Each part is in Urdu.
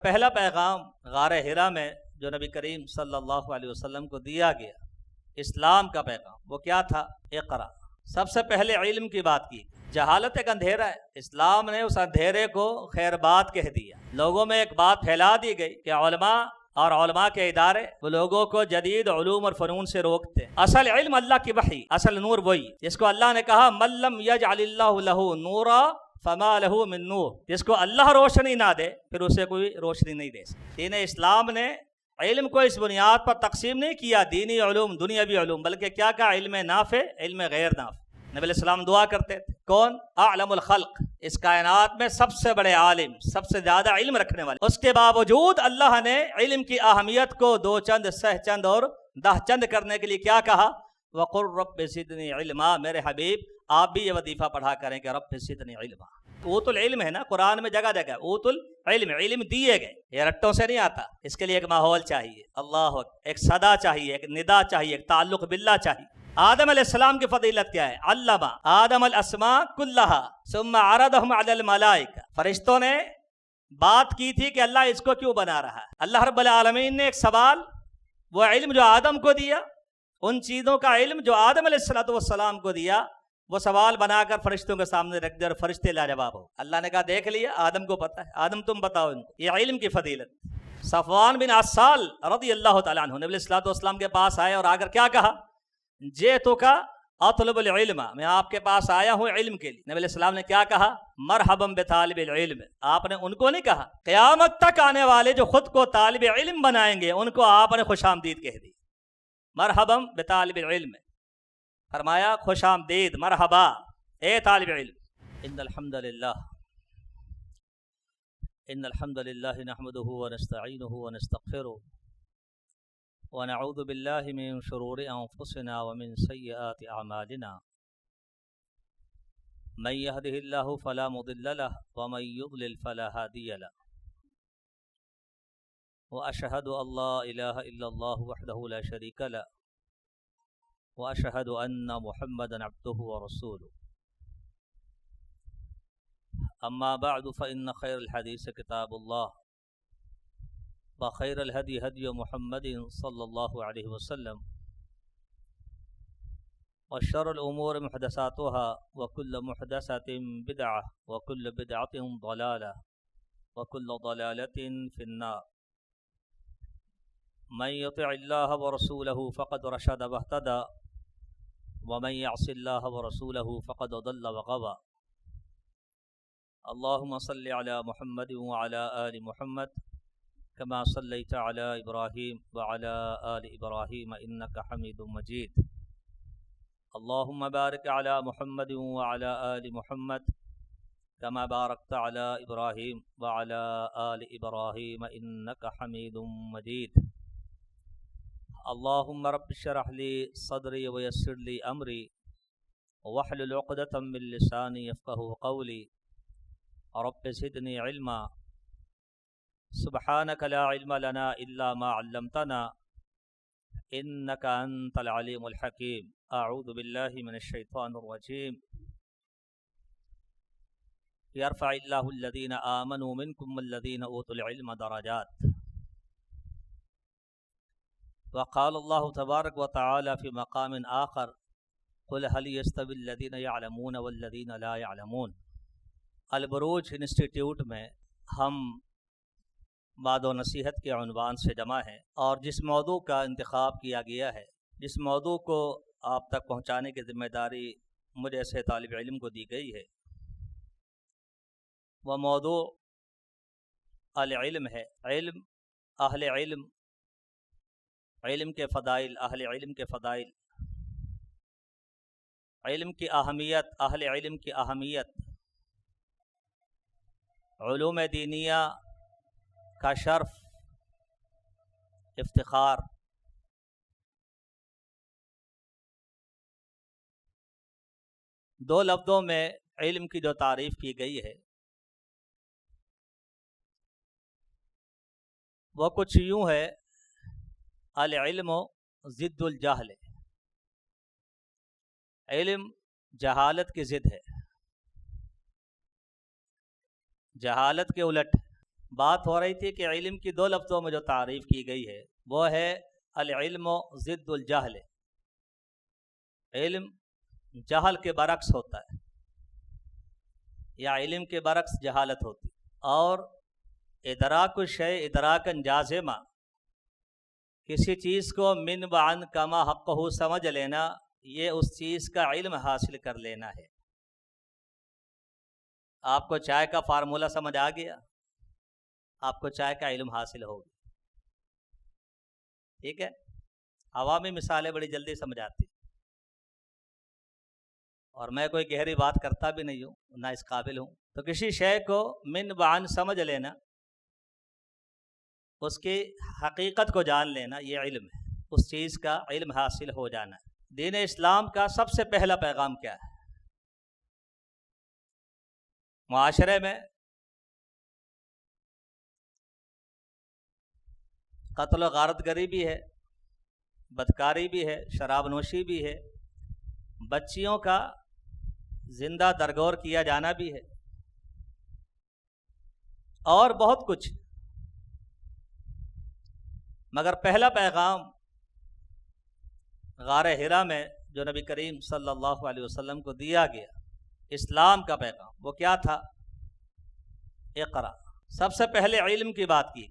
پہلا پیغام غار حرا میں جو نبی کریم صلی اللہ علیہ وسلم کو دیا گیا، اسلام کا پیغام، وہ کیا تھا؟ اقرا۔ سب سے پہلے علم کی بات کی۔ جہالت ایک اندھیرا ہے، اسلام نے اس اندھیرے کو خیر بات کہہ دیا۔ لوگوں میں ایک بات پھیلا دی گئی کہ علماء اور علماء کے ادارے وہ لوگوں کو جدید علوم اور فنون سے روکتے ہیں۔ اصل علم اللہ کی وحی، اصل نور وہی جس کو اللہ نے کہا من لم یجعل اللہ لہ نورا فما لہ من نور، جس کو اللہ روشنی نہ دے پھر اسے کوئی روشنی نہیں دے سکتا۔ دین اسلام نے علم کو اس بنیاد پر تقسیم نہیں کیا دینی علوم دنیاوی علوم، بلکہ کیا کہا؟ علم نافع، علم غیر نافع۔ نبی علیہ السلام دعا کرتے تھے، کون؟ اعلم الخلق، اس کائنات میں سب سے بڑے عالم، سب سے زیادہ علم رکھنے والے۔ اس کے باوجود اللہ نے علم کی اہمیت کو دو چند، سہ چند اور دہ چند کرنے کے لیے کیا کہا؟ وقل رب زدنی علما، میرے حبیب آپ بھی یہ وظیفہ پڑھا کریں کہ رب زدنی علما۔ اوت العلم ہے نا، قرآن میں جگہ جگہ اوت العلم، علم دیے گئے، یہ رٹوں سے نہیں آتا، اس کے لیے ایک ماحول چاہیے، اللہ اکبر، ایک صدا چاہیے، ایک ندا چاہیے، ایک تعلق باللہ چاہیے۔ آدم علیہ السلام کی فضیلت کیا ہے؟ علم آدم الاسماء کلہا ثم عرضهم علی الملائکہ، فرشتوں نے بات کی تھی کہ اللہ اس کو کیوں بنا رہا ہے۔ اللہ رب العالمین نے ایک سوال، وہ علم جو آدم کو دیا، ان چیزوں کا علم جو آدم علیہ السلام کو دیا، وہ سوال بنا کر فرشتوں کے سامنے رکھ دیا اور فرشتے لاجواب ہو۔ اللہ نے کہا دیکھ لیا، آدم کو پتہ ہے، آدم تم بتاؤ ان کو۔ یہ علم کی فضیلت۔ صفوان بن عسال رضی اللہ تعالیٰ عنہ نبی علیہ السلام کے پاس آئے اور آ کر کیا کہا؟ جئتک اطلب العلم، میں آپ کے پاس آیا ہوں علم کے لیے۔ نبی علیہ السلام نے کیا کہا؟ مرحبا بطالب العلم۔ آپ نے ان کو نہیں کہا، قیامت تک آنے والے جو خود کو طالب علم بنائیں گے ان کو آپ نے خوش آمدید کہہ دی۔ مرحبا بطالب العلم، فرمایا خوش آمدید، مرحبا اے طالب علم۔ ان الحمد للہ نحمده ونستعینه ونستغفره ونعوذ باللہ من شرور انفسنا ومن سیئات اعمالنا، من يهده الله فلا مضل له ومن يضلل فلا هادي له، واشهد ان لا اله الا الله وحده لا شريك له، واشهد ان محمدا عبده ورسوله، اما بعد فان خير الحديث كتاب الله، وخير الهدي هدي محمد صلى الله عليه وسلم، وشر الامور محدثاتها وكل محدثة بدعة وكل بدعة ضلالة وكل ضلالة في النار۔ من يطع الله ورسوله فقد رشد واهتدى، ومن يعص الله ورسوله فقد ضل وغوى۔ اللهم صل على محمد وعلى آل محمد كما صليت على إبراهيم وعلى آل إبراهيم إنك حميد مجيد۔ اللهم بارك على محمد وعلى آل محمد كما باركت على إبراهيم وعلى آل إبراهيم إنك حميد مجيد۔ اللهم رب اشرح لي صدري ويسر لي أمري واحلل عقدة من لساني يفقهوا قولي، رب زدني علما، سبحانك لا علم لنا إلا ما علمتنا إنك أنت العليم الحكيم۔ أعوذ بالله من الشيطان الرجيم۔ يرفع الله الذين آمنوا منكم والذين أوتوا العلم درجات۔ وقال الله تبارك وتعالى في مقام آخر قل هل يستوي الذين يعلمون والذين لا يعلمون۔ البروج انسٹیٹیوٹ میں ہم بات و نصیحت کے عنوان سے جمع ہیں، اور جس موضوع کا انتخاب کیا گیا ہے، جس موضوع کو آپ تک پہنچانے کی ذمہ داری مجھے ایسے طالب علم کو دی گئی ہے، وہ موضوع العلم ہے۔ علم، اہل علم، علم کے فضائل، اہل علم کے فضائل، علم کی اہمیت، اہل علم کی اہمیت، علوم دینیہ کا شرف، افتخار۔ دو لفظوں میں علم کی جو تعریف کی گئی ہے وہ کچھ یوں ہے، العلم ضد الجہل، علم جہالت کی ضد ہے، جہالت کے الٹ۔ بات ہو رہی تھی کہ علم کی دو لفظوں میں جو تعریف کی گئی ہے وہ ہے العلم ضد الجہل. علم جہل کے برعکس ہوتا ہے یا علم کے برعکس جہالت ہوتی ہے. اور ادراک الشیء ادراکا جازما، کسی چیز کو من بعن کما حقہ سمجھ لینا، یہ اس چیز کا علم حاصل کر لینا ہے. آپ کو چائے کا فارمولہ سمجھ آ گیا، آپ کو چائے کا علم حاصل ہو گیا. ٹھیک ہے، عوامی مثالیں بڑی جلدی سمجھ آتی، اور میں کوئی گہری بات کرتا بھی نہیں ہوں، نہ اس قابل ہوں. تو کسی شے کو من بعن سمجھ لینا، اس کی حقیقت کو جان لینا، یہ علم ہے، اس چیز کا علم حاصل ہو جانا ہے. دین اسلام کا سب سے پہلا پیغام کیا ہے؟ معاشرے میں قتل و غارت گری بھی ہے، بدکاری بھی ہے، شراب نوشی بھی ہے، بچیوں کا زندہ درگور کیا جانا بھی ہے، اور بہت کچھ. مگر پہلا پیغام غار حرا میں جو نبی کریم صلی اللہ علیہ وسلم کو دیا گیا، اسلام کا پیغام، وہ کیا تھا؟ اقرا. سب سے پہلے علم کی بات کی.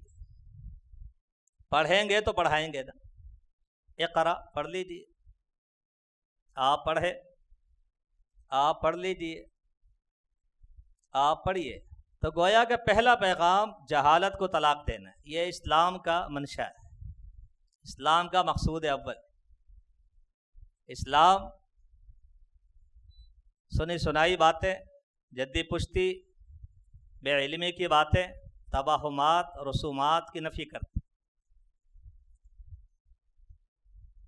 پڑھیں گے تو پڑھائیں گے نا. اقرا، پڑھ لیجیے. آپ پڑھے، آپ پڑھ لیجیے، آپ پڑھیے. تو گویا کہ پہلا پیغام جہالت کو طلاق دینا ہے. یہ اسلام کا منشا ہے، اسلام کا مقصود اول. اسلام سنی سنائی باتیں، جدی پشتی، بے علمی کی باتیں، توہمات، رسومات کی نفی کرتے.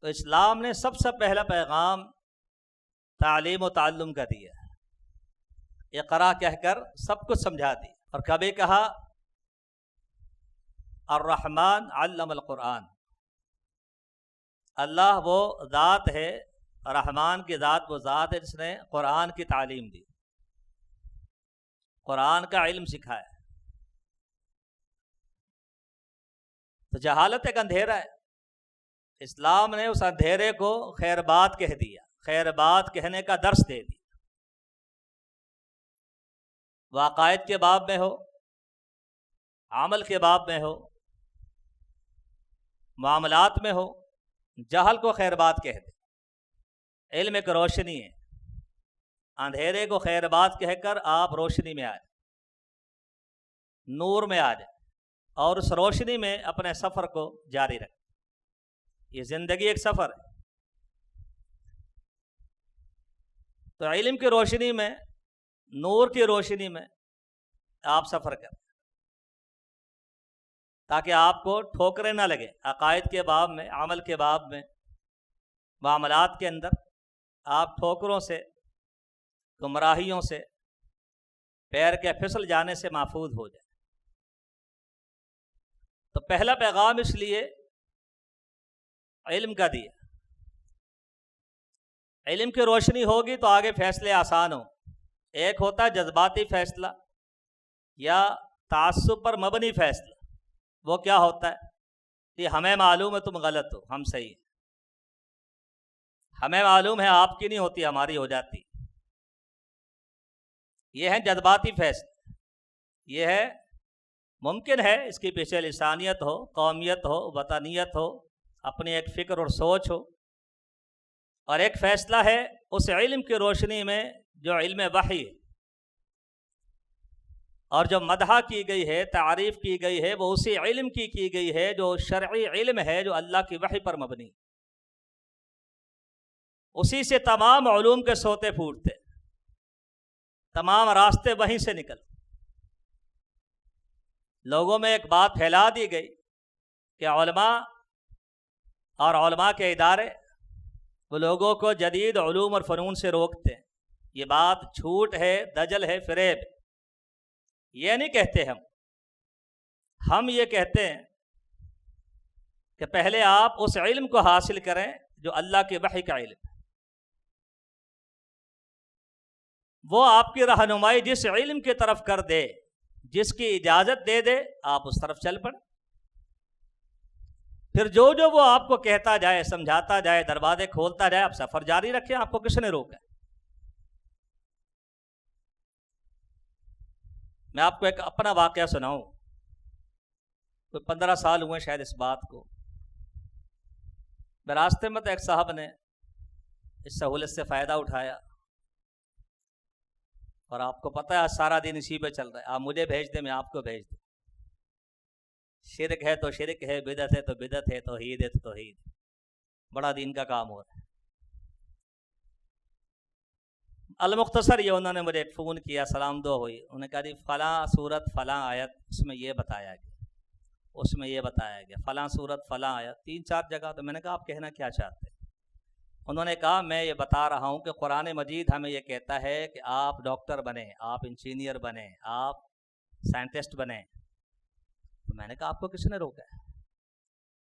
تو اسلام نے سب سے پہلا پیغام تعلیم و تعلم کا دیا، اقرا کہہ کر سب کچھ سمجھا دی. اور کبھی کہا الرحمن علم القرآن، اللہ وہ ذات ہے، رحمان کی ذات وہ ذات ہے جس نے قرآن کی تعلیم دی، قرآن کا علم سکھایا. تو جہالت ایک اندھیرا ہے، اسلام نے اس اندھیرے کو خیر بات کہہ دیا، خیر بات کہنے کا درس دے دیا. وہ عقائد کے باب میں ہو، عمل کے باب میں ہو، معاملات میں ہو، جہل کو خیر بات کہہ دے. علم ایک روشنی ہے، اندھیرے کو خیر بات کہہ کر آپ روشنی میں آئے، نور میں آ جائے، اور اس روشنی میں اپنے سفر کو جاری رکھیں. یہ زندگی ایک سفر ہے. تو علم کی روشنی میں، نور کی روشنی میں آپ سفر کریں، تاکہ آپ کو ٹھوکریں نہ لگے. عقائد کے باب میں، عمل کے باب میں، معاملات کے اندر آپ ٹھوکروں سے، گمراہیوں سے، پیر کے پھسل جانے سے محفوظ ہو جائے. تو پہلا پیغام اس لیے علم کا دیا. علم کی روشنی ہوگی تو آگے فیصلے آسان ہوں. ایک ہوتا ہے جذباتی فیصلہ یا تعصب پر مبنی فیصلہ. وہ کیا ہوتا ہے کہ ہمیں معلوم ہے تم غلط ہو، ہم صحیح ہیں. ہمیں معلوم ہے آپ کی نہیں ہوتی، ہماری ہو جاتی. یہ ہے جذباتی فیصلہ. یہ ہے، ممکن ہے اس کی پیچھے لسانیت ہو، قومیت ہو، وطنیت ہو، اپنی ایک فکر اور سوچ ہو. اور ایک فیصلہ ہے اس علم کی روشنی میں جو علم وحی ہے، اور جو مدح کی گئی ہے، تعریف کی گئی ہے، وہ اسی علم کی گئی ہے جو شرعی علم ہے، جو اللہ کی وحی پر مبنی. اسی سے تمام علوم کے سوتے پھوٹتے، تمام راستے وہیں سے نکلتے. لوگوں میں ایک بات پھیلا دی گئی کہ علماء اور علماء کے ادارے وہ لوگوں کو جدید علوم اور فنون سے روکتے ہیں. یہ بات جھوٹ ہے، دجل ہے، فریب. یہ نہیں کہتے ہم یہ کہتے ہیں کہ پہلے آپ اس علم کو حاصل کریں جو اللہ کے وحی کا علم ہے. وہ آپ کی رہنمائی جس علم کی طرف کر دے جس کی اجازت دے دے آپ اس طرف چل پڑیں. پھر جو وہ آپ کو کہتا جائے، سمجھاتا جائے، دروازے کھولتا جائے، آپ سفر جاری رکھیں. آپ کو کس نے روکا ہے؟ میں آپ کو ایک اپنا واقعہ سناؤں. کوئی 15 سال ہوئے شاید اس بات کو. میں راستے میں تو ایک صاحب نے اس سہولت سے فائدہ اٹھایا، اور آپ کو پتہ ہے آج سارا دن اسی پہ چل رہا ہے. آپ مجھے بھیج دیں، میں آپ کو بھیج دوں. شرک ہے تو شرک ہے، بدعت ہے تو بدعت ہے، توحید ہے تو توحید. بڑا دین کا کام ہو رہا ہے. المختصر یہ انہوں نے مجھے ایک فون کیا، سلام دعا ہوئی. انہوں نے کہا جی فلاں صورت فلاں آیت اس میں یہ بتایا گیا، اس میں یہ بتایا گیا، فلاں صورت فلاں آیت، 3-4 جگہ. تو میں نے کہا آپ کہنا کیا چاہتے ہیں؟ انہوں نے کہا میں یہ بتا رہا ہوں کہ قرآن مجید ہمیں یہ کہتا ہے کہ آپ ڈاکٹر بنیں، آپ انجینئر بنیں، آپ سائنٹسٹ بنیں. تو میں نے کہا آپ کو کس نے روکا ہے؟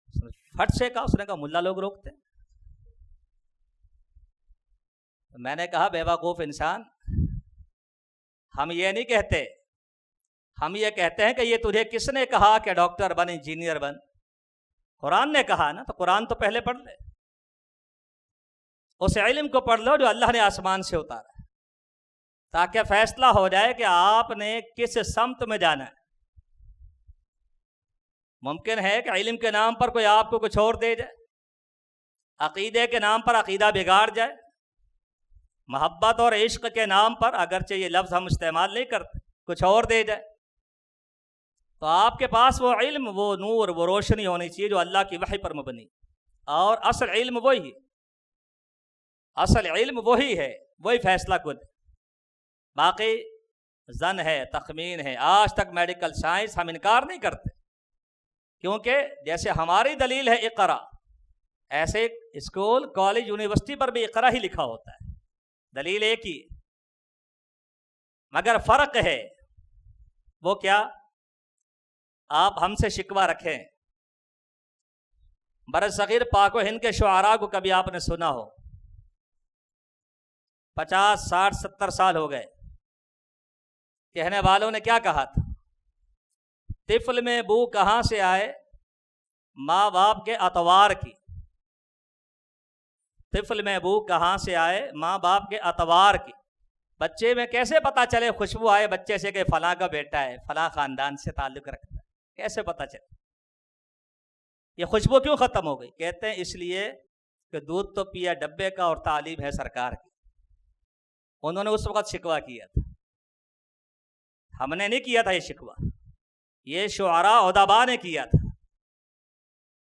اس نے فٹ سے کہا، اس نے کہا ملا لوگ روکتے ہیں. تو میں نے کہا بے وقوف انسان، ہم یہ نہیں کہتے، ہم یہ کہتے ہیں کہ یہ تجھے کس نے کہا کہ ڈاکٹر بن، انجینئر بن؟ قرآن نے کہا نا. تو قرآن تو پہلے پڑھ لے، اس علم کو پڑھ لو جو اللہ نے آسمان سے اتارا، تاکہ فیصلہ ہو جائے کہ آپ نے کس سمت میں جانا ہے. ممکن ہے کہ علم کے نام پر کوئی آپ کو کچھ اور دے جائے، عقیدے کے نام پر عقیدہ بگاڑ جائے، محبت اور عشق کے نام پر، اگرچہ یہ لفظ ہم استعمال نہیں کرتے، کچھ اور دے جائے. تو آپ کے پاس وہ علم، وہ نور، وہ روشنی ہونی چاہیے جو اللہ کی وحی پر مبنی. اور اصل علم وہی ہے، اصل علم وہی ہے، وہی فیصلہ کن. باقی ظن ہے، تخمین ہے. آج تک میڈیکل سائنس ہم انکار نہیں کرتے، کیونکہ جیسے ہماری دلیل ہے اقرا، ایسے اسکول، کالج، یونیورسٹی پر بھی اقرا ہی لکھا ہوتا ہے. دلیل ایک ہی، مگر فرق ہے. وہ کیا؟ آپ ہم سے شکوہ رکھیں. برصغیر پاک و ہند کے شعراء کو کبھی آپ نے سنا ہو؟ 50 60 70 سال ہو گئے. کہنے والوں نے کیا کہا تھا؟ طفل میں بو کہاں سے آئے، ماں باپ کے اطوار کی. طفل میں بو کہاں سے آئے، ماں باپ کے اطوار کی. بچے میں کیسے پتا چلے خوشبو آئے بچے سے کہ فلاں کا بیٹا ہے، فلاں خاندان سے تعلق رکھتا ہے؟ کیسے پتا چلے؟ یہ خوشبو کیوں ختم ہو گئی؟ کہتے ہیں اس لیے کہ دودھ تو پیا ڈبے کا اور تعلیم ہے سرکار کی. انہوں نے اس وقت شکوہ کیا تھا، ہم نے نہیں کیا تھا یہ شکوہ. یہ شعراء ادباء نے کیا تھا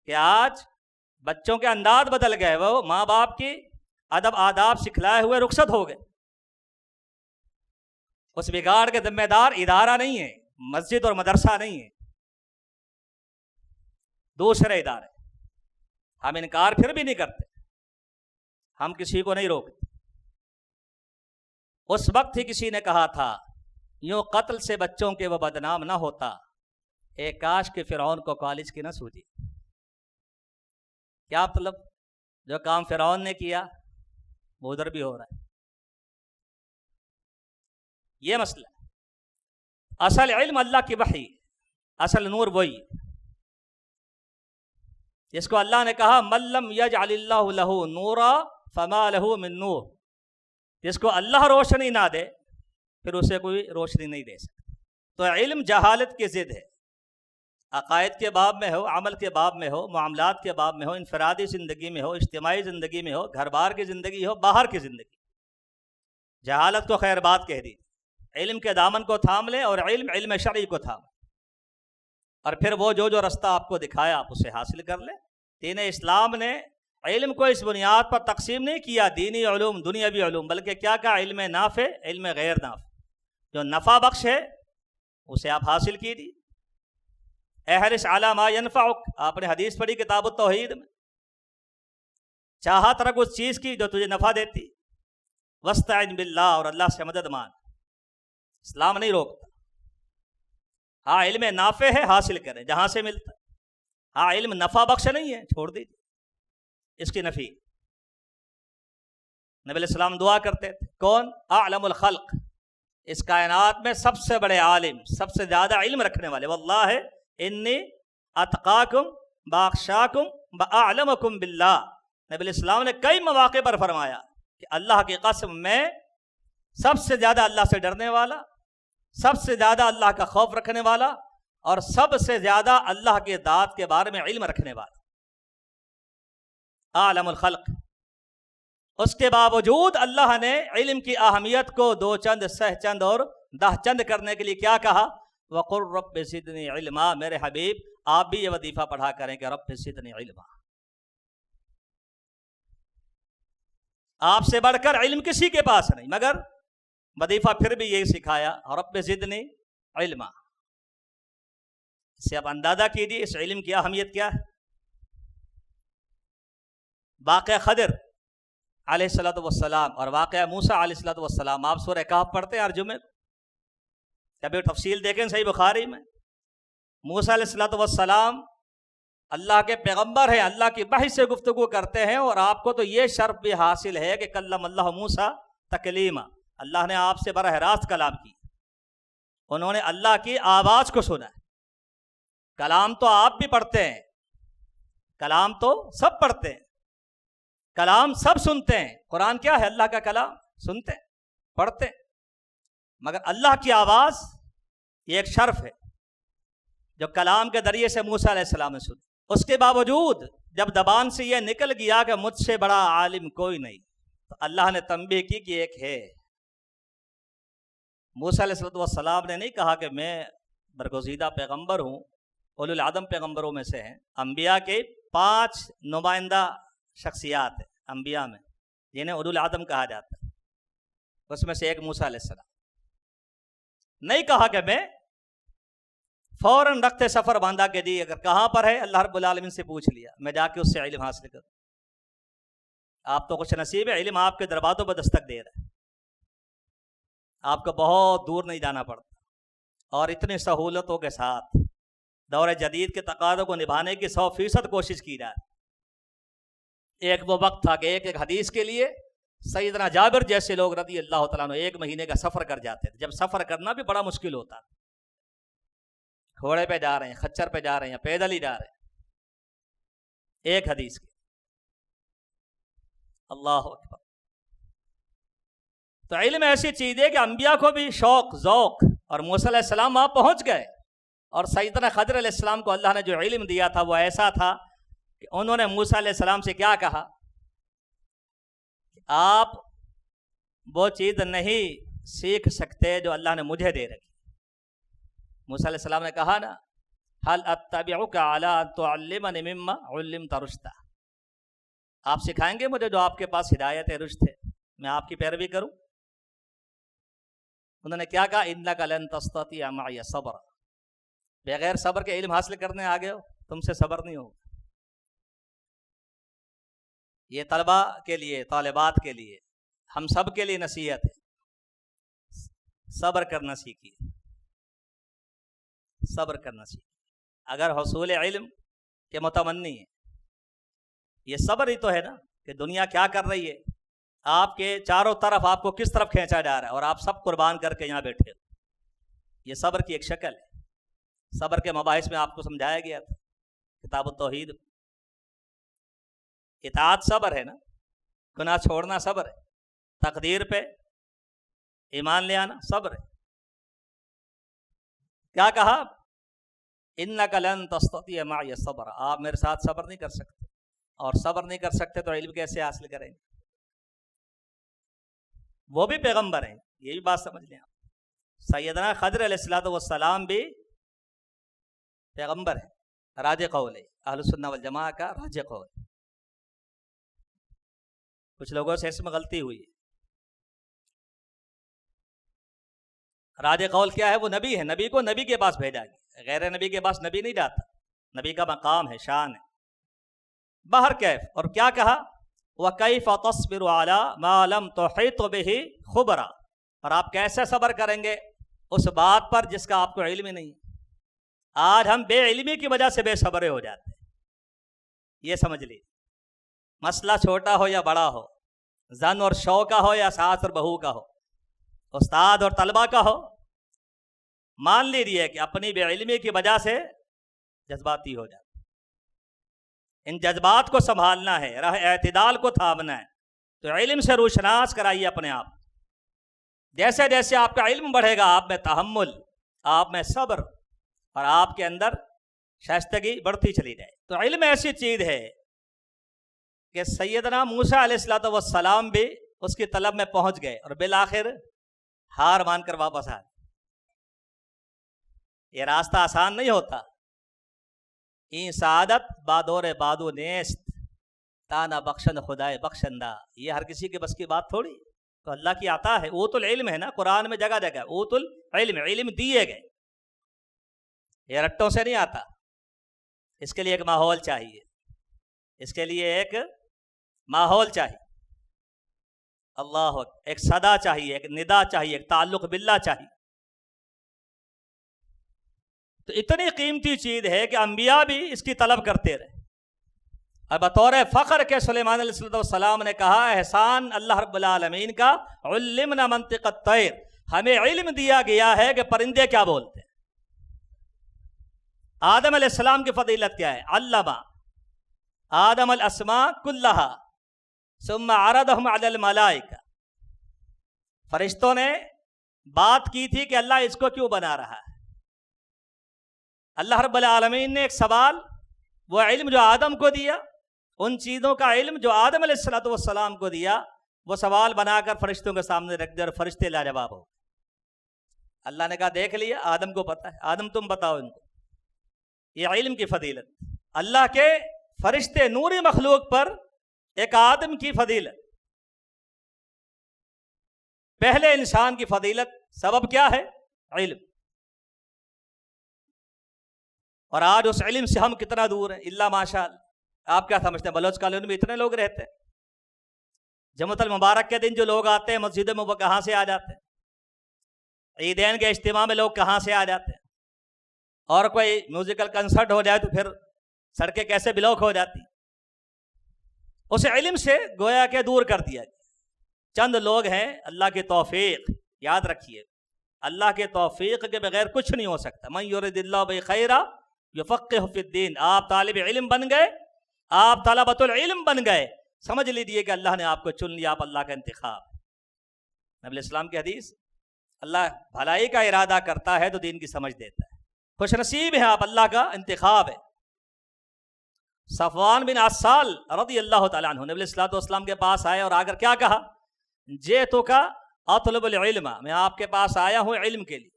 کہ آج بچوں کے انداز بدل گئے، وہ ماں باپ کی ادب آداب سکھلائے ہوئے رخصت ہو گئے. اس بگاڑ کے ذمہ دار ادارہ نہیں ہے، مسجد اور مدرسہ نہیں ہے، دوسرے ادارے. ہم انکار پھر بھی نہیں کرتے، ہم کسی کو نہیں روکتے. اس وقت ہی کسی نے کہا تھا یوں قتل سے بچوں کے وہ بدنام نہ ہوتا، ایک کاش کے فرعون کو کالج کی نہ سوجی. کیا مطلب؟ جو کام فرعون نے کیا وہ ادھر بھی ہو رہا ہے. یہ مسئلہ. اصل علم اللہ کی وحی، اصل نور وہی جس کو اللہ نے کہا من لم یجعل اللہ لہ نورا فما لہ من نور. جس کو اللہ روشنی نہ دے پھر اسے کوئی روشنی نہیں دے سکتا. تو علم جہالت کی ضد ہے. عقائد کے باب میں ہو، عمل کے باب میں ہو، معاملات کے باب میں ہو، انفرادی زندگی میں ہو، اجتماعی زندگی میں ہو، گھر بار کی زندگی ہو، باہر کی زندگی. جہالت کو خیر بات کہہ دی. علم کے دامن کو تھام لے اور علم شرعی کو تھام، اور پھر وہ جو رستہ آپ کو دکھایا آپ اسے حاصل کر لیں. دین اسلام نے علم کو اس بنیاد پر تقسیم نہیں کیا دینی علوم دنیاوی علوم، بلکہ کیا کہا علم نافع علم غیر نافع. جو نفع بخش ہے اسے آپ حاصل کیجیے. احرص علی ما ینفعک، آپ نے حدیث پڑھی کتاب التوحید میں. چاہت رکھ اس چیز کی جو تجھے نفع دیتی. واستعن باللہ، اور اللہ سے مدد مان. اسلام نہیں روکتا. ہاں علم نافع ہے حاصل کریں جہاں سے ملتا. ہاں علم نفع بخش نہیں ہے، چھوڑ دیجیے اس کی نفی. نبی علیہ السلام دعا کرتے تھے کون؟ اعلم الخلق، اس کائنات میں سب سے بڑے عالم، سب سے زیادہ علم رکھنے والے، واللہ انی اتقاکم باخشاکم باعلمکم باللہ، نبی علیہ السلام نے کئی مواقع پر فرمایا کہ اللہ کی قسم میں سب سے زیادہ اللہ سے ڈرنے والا، سب سے زیادہ اللہ کا خوف رکھنے والا، اور سب سے زیادہ اللہ کے ذات کے بارے میں علم رکھنے والا، عالم الخلق۔ اس کے باوجود اللہ نے علم کی اہمیت کو 2 چند، 6 چند اور 10 چند کرنے کے لیے کیا کہا؟ وَقُلْ رَبِّ زِدْنِي عِلْمًا، میرے حبیب آپ بھی یہ وظیفہ پڑھا کریں کہ رب زدنی علما، آپ سے بڑھ کر علم کسی کے پاس نہیں، مگر وظیفہ پھر بھی یہی سکھایا، رب زدنی علما۔ اس سے آپ اندازہ کیجیے اس علم کی اہمیت کیا ہے۔ واقعہ خضر علیہ الصلوۃ والسلام اور واقعہ موسیٰ علیہ الصلوۃ والسلام، آپ سورہ کہف پڑھتے ہیں ہر جمعے، کبھی تفصیل دیکھیں صحیح بخاری میں۔ موسیٰ علیہ الصلوۃ والسلام اللہ کے پیغمبر ہیں، اللہ کی وحی سے گفتگو کرتے ہیں، اور آپ کو تو یہ شرف بھی حاصل ہے کہ کلم اللہ موسیٰ تکلیما، اللہ نے آپ سے براہ راست کلام کی، انہوں نے اللہ کی آواز کو سنا ہے۔ کلام تو آپ بھی پڑھتے ہیں، کلام تو سب پڑھتے ہیں، کلام سب سنتے ہیں، قرآن کیا ہے؟ اللہ کا کلام، سنتے ہیں، پڑھتے ہیں، مگر اللہ کی آواز یہ ایک شرف ہے جو کلام کے ذریعے سے موسیٰ علیہ السلام نے سنی۔ اس کے باوجود جب زبان سے یہ نکل گیا کہ مجھ سے بڑا عالم کوئی نہیں، تو اللہ نے تنبیہ کی کہ ایک ہے۔ موسیٰ علیہ السلام نے نہیں کہا کہ میں برگزیدہ پیغمبر ہوں، اولو العزم پیغمبروں میں سے ہیں، انبیاء کے 5 نمائندہ شخصیات ہیں انبیاء میں جنہیں اولو العزم کہا جاتا ہے، اس میں سے ایک موسیٰ علیہ السلام۔ نہیں کہا کہ میں فوراً رخت سفر باندھا کہ جی اگر کہاں پر ہے اللہ رب العالمین سے پوچھ لیا، میں جا کے اس سے علم حاصل کروں۔ آپ تو خوش نصیب ہے، علم آپ کے دروازوں پر دستک دے رہا ہے، آپ کو بہت دور نہیں جانا پڑتا، اور اتنی سہولتوں کے ساتھ دور جدید کے تقاضوں کو نبھانے کی 100% کوشش کی جائے۔ ایک وہ وقت تھا کہ ایک حدیث کے لیے سیدنا جابر جیسے لوگ رضی اللہ تعالیٰ عنہ 1 مہینے کا سفر کر جاتے تھے، جب سفر کرنا بھی بڑا مشکل ہوتا تھا، گھوڑے پہ جا رہے ہیں، خچر پہ جا رہے ہیں، پیدل ہی جا رہے ہیں، ایک حدیث کے۔ اللہ اکبر۔ تو علم ایسی چیز ہے کہ انبیاء کو بھی شوق ذوق، اور موسیٰ علیہ السلام وہاں پہنچ گئے، اور سیدنا خضر علیہ السلام کو اللہ نے جو علم دیا تھا وہ ایسا تھا کہ انہوں نے موسیٰ علیہ السلام سے کیا کہا کہ آپ وہ چیز نہیں سیکھ سکتے جو اللہ نے مجھے دے رکھی۔ موسیٰ علیہ السلام نے کہا نا، هل اتبعک علی ان تعلمنی مما علمت رشدا، آپ سکھائیں گے مجھے جو آپ کے پاس ہدایت رشد ہے، میں آپ کی پیروی کروں؟ انہوں نے کیا کہا؟ انک لن تستطیع معی صبرا، بغیر صبر کے علم حاصل کرنے آگے ہو، تم سے صبر نہیں ہوگا۔ یہ طلباء کے لیے، طالبات کے لیے، ہم سب کے لیے نصیحت ہے، صبر کرنا سیکھیے، صبر کرنا سیکھیے۔ اگر حصول علم کے متمنی ہے، یہ صبر ہی تو ہے نا، کہ دنیا کیا کر رہی ہے، آپ کے چاروں طرف آپ کو کس طرف کھینچا جا رہا ہے، اور آپ سب قربان کر کے یہاں بیٹھے ہو۔ یہ صبر کی ایک شکل ہے۔ صبر کے مباحث میں آپ کو سمجھایا گیا تھا کتاب التوحید، اطاعت صبر ہے نا، گناہ چھوڑنا صبر ہے، تقدیر پہ ایمان لے آنا صبر ہے۔ کیا کہا؟ انک لن تستطیع معی صبر، آپ میرے ساتھ صبر نہیں کر سکتے، اور صبر نہیں کر سکتے تو علم کیسے حاصل کریں گے؟ وہ بھی پیغمبر ہیں، یہ بھی بات سمجھ لیں آپ۔ سیدنا خضر علیہ السلام بھی پیغمبر ہیں، راج قول ہے، اہل السنہ والجماعہ کا راج قول۔ کچھ لوگوں سے اس میں غلطی ہوئی ہے۔ راج قول کیا ہے؟ وہ نبی ہے، نبی کو نبی کے پاس بھیجا گیا، غیر نبی کے پاس نبی نہیں جاتا، نبی کا مقام ہے، شان ہے۔ بہر کیف، اور کیا کہا؟ وَكَيْفَ تَصْبِرُ عَلَى مَا لَمْ تُحِيطْ بِهِ خُبْرًا، اور آپ کیسے صبر کریں گے اس بات پر جس کا آپ کو علم ہی نہیں ہے۔ آج ہم بے علمی کی وجہ سے بے صبرے ہو جاتے ہیں، یہ سمجھ لیجیے، مسئلہ چھوٹا ہو یا بڑا ہو، زن اور شو کا ہو یا ساس اور بہو کا ہو، استاد اور طلبہ کا ہو، مان لیجیے کہ اپنی بے علمی کی وجہ سے جذباتی ہو جاتا. ان جذبات کو سنبھالنا ہے، راہ اعتدال کو تھامنا ہے. تو علم سے روشناس کرائیے اپنے آپ. جیسے جیسے آپ کا علم بڑھے گا، آپ میں تحمل، آپ میں صبر اور آپ کے اندر شائستگی بڑھتی چلی جائے. تو علم ایسی چیز ہے کہ سیدنا موسیٰ علیہ السلام بھی اس کی طلب میں پہنچ گئے اور بالآخر ہار مان کر واپس آئے. یہ راستہ آسان نہیں ہوتا. این سعادت بادور بادو نیست، تانا بخشن خدائے بخشندہ. یہ ہر کسی کے بس کی بات تھوڑی. تو اللہ کی عطا ہے. اوت العلم ہے نا، قرآن میں جگہ جگہ اوت العلم، علم دیے گئے. یہ رٹوں سے نہیں آتا. اس کے لیے ایک ماحول چاہیے، اس کے لیے ایک ماحول چاہیے. اللہ ایک صدا چاہیے، ایک ندا چاہیے، ایک تعلق باللہ چاہیے. تو اتنی قیمتی چیز ہے کہ انبیاء بھی اس کی طلب کرتے رہے. اور بطور فخر کے سلیمان علیہ السلام نے کہا احسان اللہ رب العالمین کا، علمنا منطق الطیر، ہمیں علم دیا گیا ہے کہ پرندے کیا بولتے ہیں. آدم علیہ السلام کی فضیلت کیا ہے؟ علم آدم الاسماء کلہا ثم عرضهم علی الملائکہ. فرشتوں نے بات کی تھی کہ اللہ اس کو کیوں بنا رہا ہے. اللہ رب العالمین نے ایک سوال، وہ علم جو آدم کو دیا، ان چیزوں کا علم جو آدم علیہ السلام کو دیا، وہ سوال بنا کر فرشتوں کے سامنے رکھ دیا اور فرشتے لاجواب ہو. اللہ نے کہا دیکھ لیا، آدم کو پتہ ہے، آدم تم بتاؤ ان کو. یہ علم کی فضیلت. اللہ کے فرشتے نوری مخلوق پر ایک آدم کی فضیلت. پہلے انسان کی فضیلت سبب کیا ہے؟ علم. اور آج اس علم سے ہم کتنا دور ہیں. اللہ ماشاء اللہ. آپ کیا سمجھتے ہیں بلوچ کالونی میں اتنے لوگ رہتے ہیں؟ جمعۃ المبارک کے دن جو لوگ آتے ہیں مسجد میں وہ کہاں سے آ جاتے ہیں؟ عیدین کے اجتماع میں لوگ کہاں سے آ جاتے ہیں؟ اور کوئی میوزیکل کنسرٹ ہو جائے تو پھر سڑکیں کیسے بلاک ہو جاتی. اس علم سے گویا کہ دور کر دیا گیا. چند لوگ ہیں، اللہ کی توفیق یاد رکھیے، اللہ کے توفیق کے بغیر کچھ نہیں ہو سکتا. من یرد اللہ بہ خیرا یفقہہ فی الدین. آپ طالب علم بن گئے، آپ طلبۃ العلم بن گئے، سمجھ لیجیے کہ اللہ نے آپ کو چن لیا، آپ اللہ کا انتخاب. نبی علیہ السلام کی حدیث، اللہ بھلائی کا ارادہ کرتا ہے تو دین کی سمجھ دیتا ہے. خوش نصیب ہیں آپ، اللہ کا انتخاب ہے. صفوان بن عسال رضی اللہ تعالیٰ عنہ نبی علیہ السلام کے پاس آئے اور آ کر کیا کہا؟ جئتک اطلب العلم، میں آپ کے پاس آیا ہوں علم کے لیے.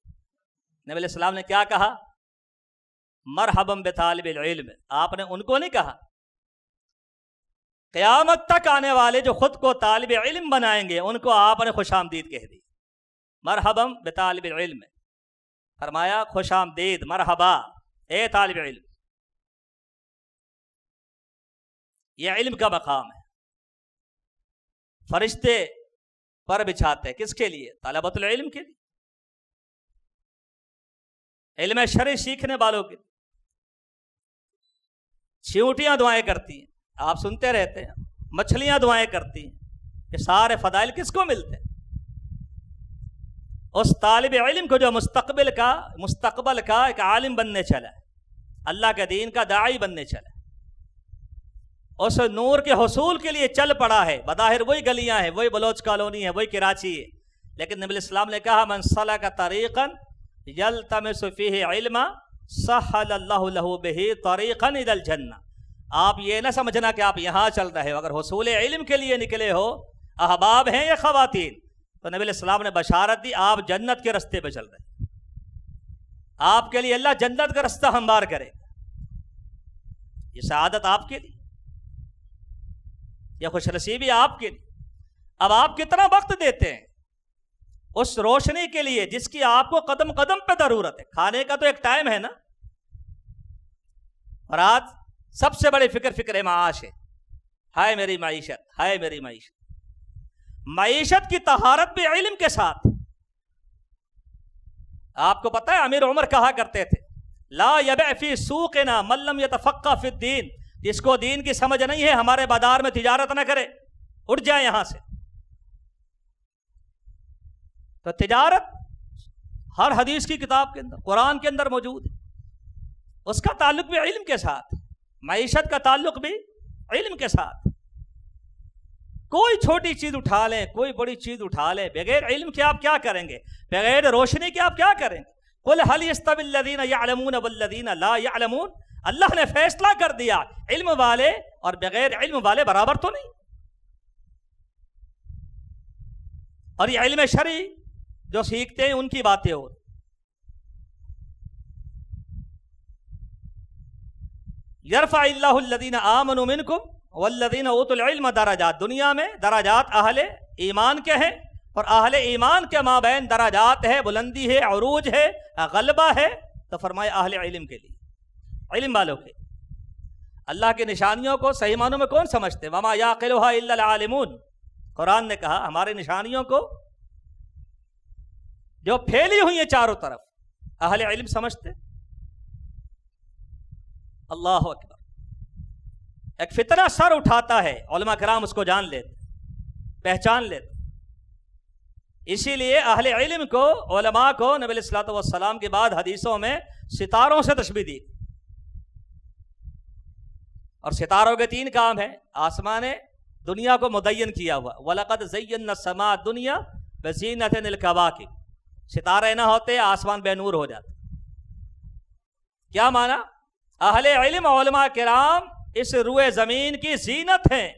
نبی علیہ السلام نے کیا کہا؟ مرحبا بطالب العلم. آپ نے ان کو نہیں کہا. قیامت تک آنے والے جو خود کو طالب علم بنائیں گے ان کو آپ نے خوش آمدید کہہ دی. مرحبا بطالب العلم، فرمایا خوش آمدید، مرحبا اے طالب علم. یہ علم کا مقام ہے. فرشتے پر بچھاتے کس کے لیے؟ طلبۃ العلم کے لیے، علم شرعی سیکھنے والوں کے لیے. چیونٹیاں دعائیں کرتی ہیں، آپ سنتے رہتے ہیں. مچھلیاں دعائیں کرتی ہیں. یہ سارے فضائل کس کو ملتے ہیں؟ اس طالب علم کو جو مستقبل کا ایک عالم بننے چلا ہے، اللہ کے دین کا داعی بننے چلا ہے، اس نور کے حصول کے لیے چل پڑا ہے. بظاہر وہی گلیاں ہیں، وہی بلوچ کالونی ہے، وہی کراچی ہے، لیکن نبی علیہ السلام نے کہا من سلک طریقا یلتمس فیہ علما سہل اللہ لہ بہ طریقا الی الجنہ. آپ یہ نہ سمجھنا کہ آپ یہاں چل رہے ہو، اگر حصول علم کے لیے نکلے ہو، احباب ہیں یا خواتین، تو نبی علیہ السلام نے بشارت دی آپ جنت کے رستے پہ چل رہے ہیں. آپ کے لیے اللہ جنت کا رستہ ہموار کرے گا. یہ سعادت آپ کے لیے، یہ خوش نصیبی آپ کے لیے. اب آپ کتنا وقت دیتے ہیں اس روشنی کے لیے جس کی آپ کو قدم قدم پہ ضرورت ہے. کھانے کا تو ایک ٹائم ہے نا. اور آج سب سے بڑی فکر معاش ہے. ہائے میری معیشت، ہائے میری معیشت. معیشت کی طہارت بھی علم کے ساتھ. آپ کو پتہ ہے امیر عمر کہا کرتے تھے لا یبع فی سوقنا من لم یتفقہ فی الدین. جس کو دین کی سمجھ نہیں ہے ہمارے بازار میں تجارت نہ کرے، اٹھ جائے یہاں سے. تو تجارت ہر حدیث کی کتاب کے اندر، قرآن کے اندر موجود ہے، اس کا تعلق بھی علم کے ساتھ، معیشت کا تعلق بھی علم کے ساتھ۔ کوئی چھوٹی چیز اٹھا لیں، کوئی بڑی چیز اٹھا لیں، بغیر علم کے آپ کیا کریں گے؟ بغیر روشنی کے آپ کیا کریں گے؟ قل هل يستوي الذين يعلمون والذين لا يعلمون، اللہ نے فیصلہ کر دیا علم والے اور بغیر علم والے برابر تو نہیں۔ اور یہ علم شرعی جو سیکھتے ہیں ان کی باتیں ہو، یرفع اللہ الذین آمنوا منکم والذین اوتوا العلم درجات، دنیا میں درجات اہل ایمان کے ہیں اور اہل ایمان کے مابین درجات ہے، بلندی ہے، عروج ہے، غلبہ ہے۔ تو فرمایا اہل علم کے لیے، علم والوں کے۔ اللہ کی نشانیوں کو صحیح معنوں میں کون سمجھتے؟ وما یعقلها الا العالمون، قرآن نے کہا ہماری نشانیوں کو جو پھیلی ہوئی ہیں چاروں طرف اہل علم سمجھتے۔ اللہ اکبر۔ ایک فتنہ سر اٹھاتا ہے، علماء کرام اس کو جان لیتے، پہچان لیتے۔ اسی لیے اہل علم کو، علماء کو نبی علیہ الصلوۃ والسلام کے بعد حدیثوں میں ستاروں سے تشبیہ دی، اور ستاروں کے تین کام ہیں۔ آسمان دنیا کو مدین کیا ہوا، وَلَقَدْ زَيَّنَّا السَّمَاءَ الدُّنْيَا بِزِينَةٍ الْكَوَاكِبِ، ستارے نہ ہوتے آسمان بے نور ہو جاتا۔ کیا معنی؟ اہل علم علماء کرام اس روئے زمین کی زینت ہیں،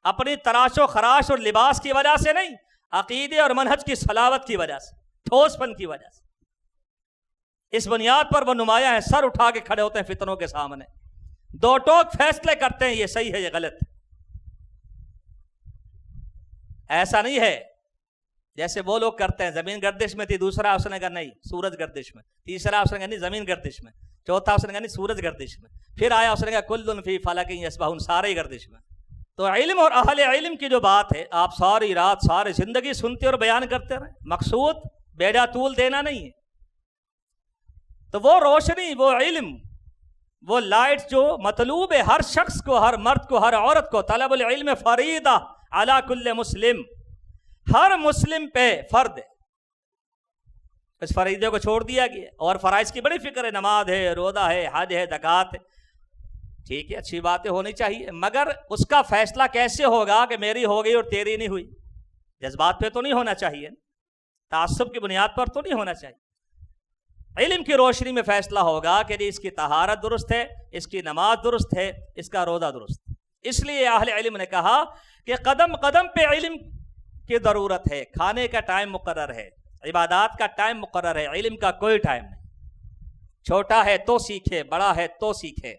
اپنی تراش و خراش اور لباس کی وجہ سے نہیں، عقیدے اور منہج کی صلاوت کی وجہ سے، ٹھوس پن کی وجہ سے۔ اس بنیاد پر وہ نمایاں ہیں، سر اٹھا کے کھڑے ہوتے ہیں فتنوں کے سامنے، دو ٹوک فیصلے کرتے ہیں، یہ صحیح ہے، یہ غلط ہے۔ ایسا نہیں ہے جیسے وہ لوگ کرتے ہیں، زمین گردش میں تھی، دوسرا اس نے کہا نہیں سورج گردش میں، تیسرا اس نے کہا نہیں زمین گردش میں، چوتھا اس نے کہا نہیں سورج گردش میں، پھر آیا اس نے کہا کل فی فلک یسبحون، سارے ہی گردش میں۔ تو علم اور اہل علم کی جو بات ہے، آپ ساری رات ساری زندگی سنتے اور بیان کرتے رہیں، مقصود بیڑا طول دینا نہیں ہے۔ تو وہ روشنی، وہ علم، وہ لائٹ جو مطلوب ہے ہر شخص کو، ہر مرد کو، ہر عورت کو، طلب العلم فریضہ علی کل مسلم، ہر مسلم پہ فرض ہے، اس فریضے کو چھوڑ دیا گیا۔ اور فرائض کی بڑی فکر ہے، نماز ہے، روزہ ہے، حج ہے، زکوٰۃ ہے، ٹھیک ہے، اچھی باتیں ہونی چاہیے، مگر اس کا فیصلہ کیسے ہوگا کہ میری ہو گئی اور تیری نہیں ہوئی؟ جذبات پہ تو نہیں ہونا چاہیے، تعصب کی بنیاد پر تو نہیں ہونا چاہیے۔ علم کی روشنی میں فیصلہ ہوگا کہ اس کی طہارت درست ہے، اس کی نماز درست ہے، اس کا روزہ درست ہے۔ اس لیے اہل علم نے کہا کہ قدم قدم پہ علم کی ضرورت ہے، کھانے کا ٹائم مقرر ہے، عبادات کا ٹائم مقرر ہے، علم کا کوئی ٹائم نہیں۔ چھوٹا ہے تو سیکھے، بڑا ہے تو سیکھے،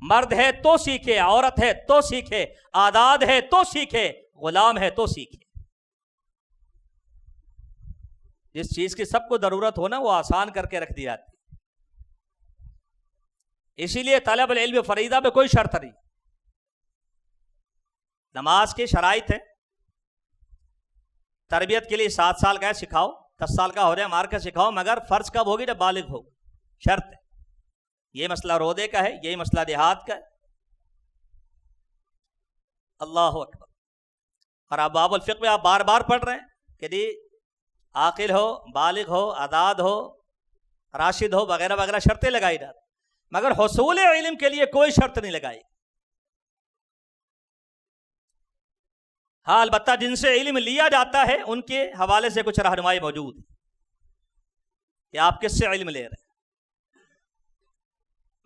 مرد ہے تو سیکھے، عورت ہے تو سیکھے، آزاد ہے تو سیکھے، غلام ہے تو سیکھے۔ جس چیز کی سب کو ضرورت ہو نا، وہ آسان کر کے رکھ دی جاتی۔ اسی لیے طلب العلم فریضہ پہ کوئی شرط نہیں۔ نماز کی شرائط ہے، تربیت کے لیے 7 سال کا ہے سکھاؤ، 10 سال کا ہو جائے مار کے سکھاؤ، مگر فرض کب ہوگی؟ جب بالغ ہو، شرط ہے۔ یہ مسئلہ روزے کا ہے، یہی مسئلہ دیہات کا ہے۔ اللہ اکبر۔ اور آپ باب الفقہ میں آپ بار بار پڑھ رہے ہیں کہ جی عاقل ہو، بالغ ہو، آزاد ہو، راشد ہو، وغیرہ وغیرہ شرطیں لگائی جاتی، مگر حصول علم کے لیے کوئی شرط نہیں لگائی۔ ہاں البتہ جن سے علم لیا جاتا ہے ان کے حوالے سے کچھ رہنمائی موجود ہے کہ آپ کس سے علم لے رہے ہیں،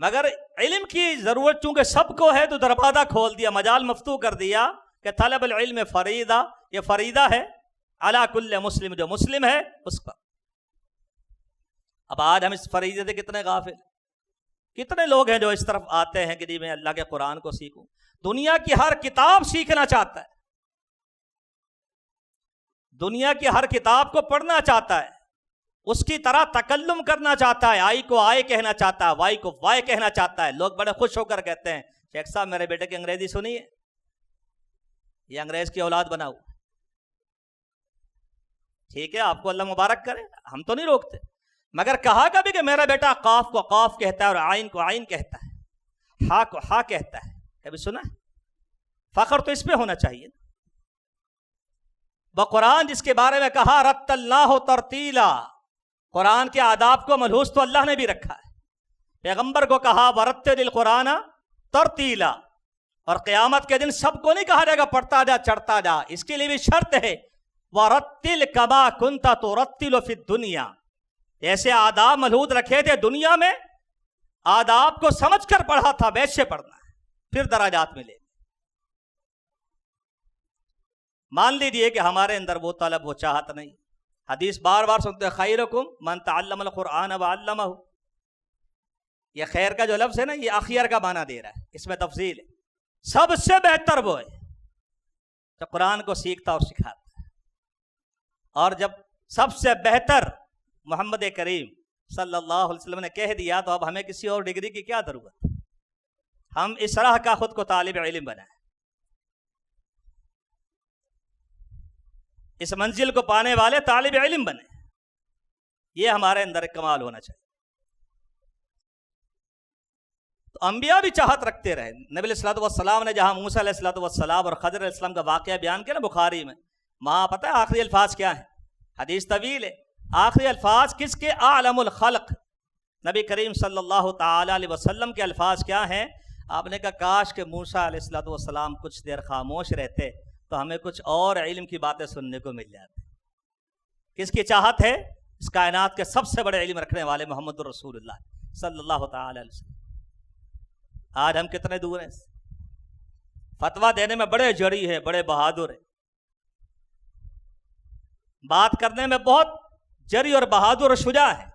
مگر علم کی ضرورت چونکہ سب کو ہے تو دروازہ کھول دیا، مجال مفتوح کر دیا کہ طلب العلم فریضہ، یہ فریضہ ہے علی کل مسلم، جو مسلم ہے اس پر۔ اب آج ہم اس فریضے سے کتنے غافل، کتنے لوگ ہیں جو اس طرف آتے ہیں کہ جی میں اللہ کے قرآن کو سیکھوں، دنیا کی ہر کتاب سیکھنا چاہتا ہے، دنیا کی ہر کتاب کو پڑھنا چاہتا ہے، اس کی طرح تکلم کرنا چاہتا ہے، آئی کو آئے کہنا چاہتا ہے، وائی کو وائے کہنا چاہتا ہے۔ لوگ بڑے خوش ہو کر کہتے ہیں شیخ صاحب میرے بیٹے کی انگریزی سنیے، یہ انگریز کی اولاد بنا ہوا۔ ٹھیک ہے، آپ کو اللہ مبارک کرے، ہم تو نہیں روکتے، مگر کہا کبھی کہ میرا بیٹا قاف کو قاف کہتا ہے اور عین کو عین کہتا ہے، ہا کو ہا کہتا ہے، کبھی سنا؟ فخر تو اس پہ ہونا چاہیے۔ وہ قرآن جس کے بارے میں کہا رتلناہ ترتیلا، قرآن کے آداب کو ملحوظ تو اللہ نے بھی رکھا ہے. پیغمبر کو کہا ورتل القرآن ترتیلا، اور قیامت کے دن سب کو نہیں کہا جائے گا پڑھتا جا چڑھتا جا، اس کے لیے بھی شرط ہے وَرَتِّلْ كَمَا كُنْتَ تُرَتِّلُ فِي الدُّنْيَا، ایسے آداب ملحوظ رکھے تھے دنیا میں، آداب کو سمجھ کر پڑھا تھا، ویسے پڑھنا ہے پھر درجات ملے. مان لیجئے کہ ہمارے اندر وہ طلب وہ چاہت نہیں. حدیث بار بار سنتے خیرکم من تعلم القرآن وعلمہ، یہ خیر کا جو لفظ ہے نا یہ اخیر کا معنی دے رہا ہے، اس میں تفصیل ہے. سب سے بہتر وہ ہے جو قرآن کو سیکھتا اور سکھاتا ہے، اور جب سب سے بہتر محمد کریم صلی اللہ علیہ وسلم نے کہہ دیا تو اب ہمیں کسی اور ڈگری کی کیا ضرورت؟ ہم اس راہ کا خود کو طالب علم بنائیں، اس منزل کو پانے والے طالب علم بنیں. یہ ہمارے اندر ایک کمال ہونا چاہیے. تو انبیاء بھی چاہت رکھتے رہے. نبی علیہ الصلوۃ والسلام نے جہاں موسیٰ علیہ الصلوۃ والسلام اور خضر علیہ السلام کا واقعہ بیان کیا نا بخاری میں، وہاں پتہ ہے آخری الفاظ کیا ہیں؟ حدیث طویل ہے. آخری الفاظ کس کے؟ اعلم الخلق، نبی کریم صلی اللہ تعالی علیہ وسلم کے الفاظ کیا ہیں؟ آپ نے کہا کاش کہ موسیٰ علیہ الصلوۃ والسلام کچھ دیر خاموش رہتے تو ہمیں کچھ اور علم کی باتیں سننے کو مل جاتی. کس کی چاہت ہے؟ اس کائنات کے سب سے بڑے علم رکھنے والے محمد رسول اللہ صلی اللہ تعالی علیہ وسلم. آج ہم کتنے دور ہیں؟ فتویٰ دینے میں بڑے جڑی ہیں، بڑے بہادر ہیں، بات کرنے میں بہت جری اور بہادر اور شجاع ہیں.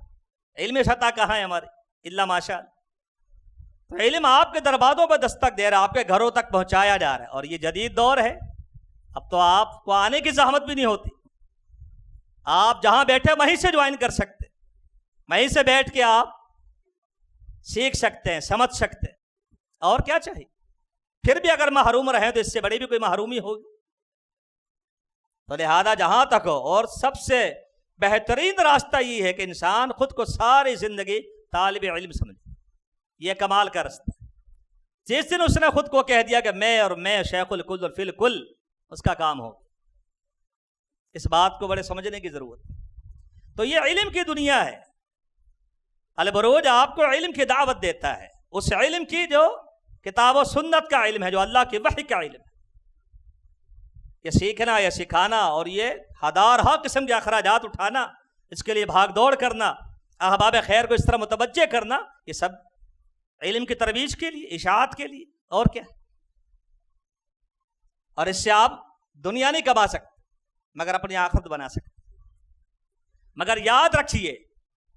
علم سطح کہاں ہے ہماری؟ الا ماشاء اللہ. تو علم آپ کے دروازوں پر دستک دے رہا ہے، آپ کے گھروں تک پہنچایا جا رہا ہے. اور یہ جدید دور ہے، اب تو آپ کو آنے کی زحمت بھی نہیں ہوتی، آپ جہاں بیٹھے وہیں سے جوائن کر سکتے، وہیں سے بیٹھ کے آپ سیکھ سکتے ہیں، سمجھ سکتے ہیں. اور کیا چاہیے؟ پھر بھی اگر محروم رہیں تو اس سے بڑی بھی کوئی محرومی ہوگی. تو لہذا جہاں تک ہو، اور سب سے بہترین راستہ یہ ہے کہ انسان خود کو ساری زندگی طالب علم سمجھے. یہ کمال کا راستہ. جس دن اس نے خود کو کہہ دیا کہ میں شیخ الکل اور فی الکل، اس کا کام ہو. اس بات کو بڑے سمجھنے کی ضرورت. تو یہ علم کی دنیا ہے. البروج آپ کو علم کی دعوت دیتا ہے، اس علم کی جو کتاب و سنت کا علم ہے، جو اللہ کی وحی کا علم ہے. یہ سیکھنا، یہ سکھانا، اور یہ ہزارہ قسم کے اخراجات اٹھانا، اس کے لیے بھاگ دوڑ کرنا، احباب خیر کو اس طرح متوجہ کرنا، یہ سب علم کی ترویج کے لیے، اشاعت کے لیے. اور کیا؟ اور اس سے آپ دنیا نہیں کما سکتے مگر اپنی آخرت بنا سکتے. مگر یاد رکھیے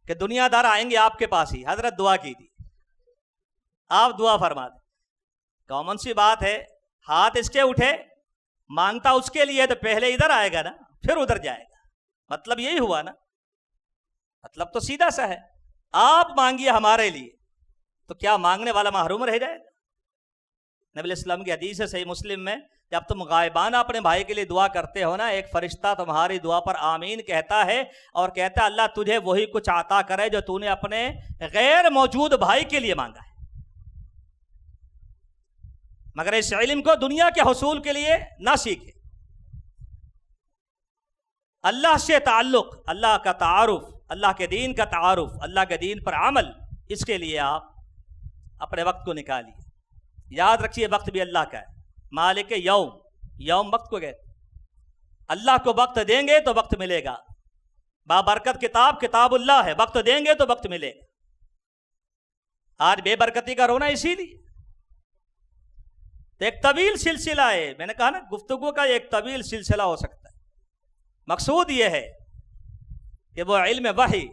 کہ دنیا دار آئیں گے آپ کے پاس ہی. حضرت دعا کی تھی، آپ دعا فرما دیں. کامن سی بات ہے، ہاتھ اس کے اٹھے، مانگتا اس کے لیے تو پہلے ادھر آئے گا نا، پھر ادھر جائے گا. مطلب یہی ہوا نا، مطلب تو سیدھا سا ہے. آپ مانگیے ہمارے لیے تو کیا مانگنے والا محروم رہ جائے گا؟ نبی علیہ السلام کی حدیث ہے صحیح مسلم میں، جب تم غائبانہ اپنے بھائی کے لیے دعا کرتے ہو نا، ایک فرشتہ تمہاری دعا پر آمین کہتا ہے اور کہتا ہے اللہ تجھے وہی کچھ عطا کرے جو تو نے اپنے غیر موجود بھائی کے لیے مانگا ہے. مگر اس علم کو دنیا کے حصول کے لیے نہ سیکھے. اللہ سے تعلق، اللہ کا تعارف، اللہ کے دین کا تعارف، اللہ کے دین پر عمل، اس کے لیے آپ اپنے وقت کو نکالیے. یاد رکھیے وقت بھی اللہ کا ہے. مالک یوم وقت کو کہتے. اللہ کو وقت دیں گے تو وقت ملے گا. بابرکت کتاب اللہ ہے، وقت دیں گے تو وقت ملے گا. آج بے برکتی کا رونا اسی لیے. تو ایک طویل سلسلہ ہے، میں نے کہا نا گفتگو کا ایک طویل سلسلہ ہو سکتا ہے. مقصود یہ ہے کہ وہ علم وحی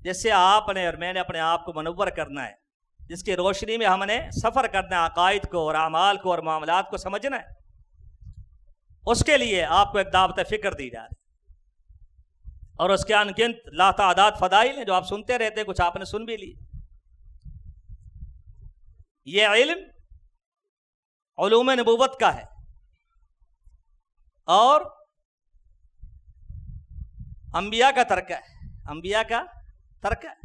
جس سے آپ نے اور میں نے اپنے آپ کو منور کرنا ہے، جس کی روشنی میں ہم نے سفر کرنا ہے، عقائد کو اور اعمال کو اور معاملات کو سمجھنا ہے، اس کے لیے آپ کو ایک دعوت فکر دی جا رہی ہے. اور اس کے انگنت لا تعداد فضائل ہیں جو آپ سنتے رہتے ہیں، کچھ آپ نے سن بھی لی. یہ علم علوم نبوت کا ہے اور انبیاء کا ترکہ ہے. انبیاء کا ترکہ ہے.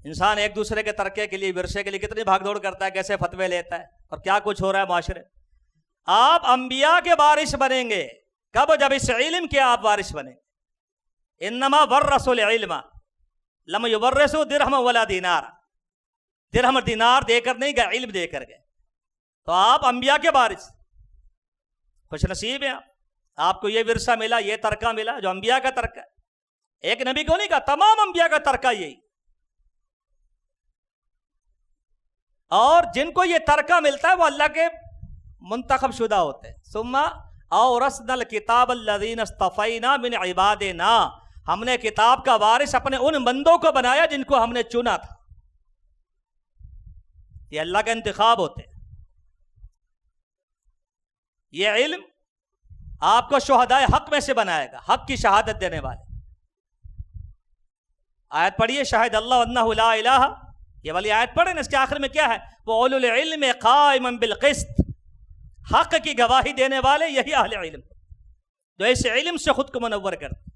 انسان ایک دوسرے کے ترکے کے لیے، ورثے کے لیے کتنی بھاگ دوڑ کرتا ہے، کیسے فتوے لیتا ہے اور کیا کچھ ہو رہا ہے معاشرے. آپ انبیاء کے وارث بنیں گے. کب؟ جب اس علم کے آپ وارث بنیں گے. انما ورثوا العلم لم یورثوا درہم ولا دینار. درہم دینار دے کر نہیں گئے، علم دے کر گئے. تو آپ انبیاء کے وارث، خوش نصیب ہیں آپ کو یہ ورثہ ملا، یہ ترکہ ملا جو انبیاء کا ترکہ ہے. ایک نبی کو نہیں کہا، تمام انبیاء کا ترکہ یہی. اور جن کو یہ ترکہ ملتا ہے وہ اللہ کے منتخب شدہ ہوتے ہیں. ثم اورثنا الکتاب الذین اصطفینا من عبادنا. ہم نے کتاب کا وارث اپنے ان بندوں کو بنایا جن کو ہم نے چنا تھا. یہ اللہ کا انتخاب ہوتے ہیں. یہ علم آپ کو شہدائے حق میں سے بنائے گا، حق کی شہادت دینے والے. آیت پڑھیے، شاہد اللہ انہ لا الہ، یہ والی آیت پڑھیں نا، اس کے آخر میں کیا ہے؟ وَأُولُو الْعِلْمِ قَائِمًا بِالْقِسْطِ. حق کی گواہی دینے والے یہی اہل علم جو اس علم سے خود کو منور کرتے.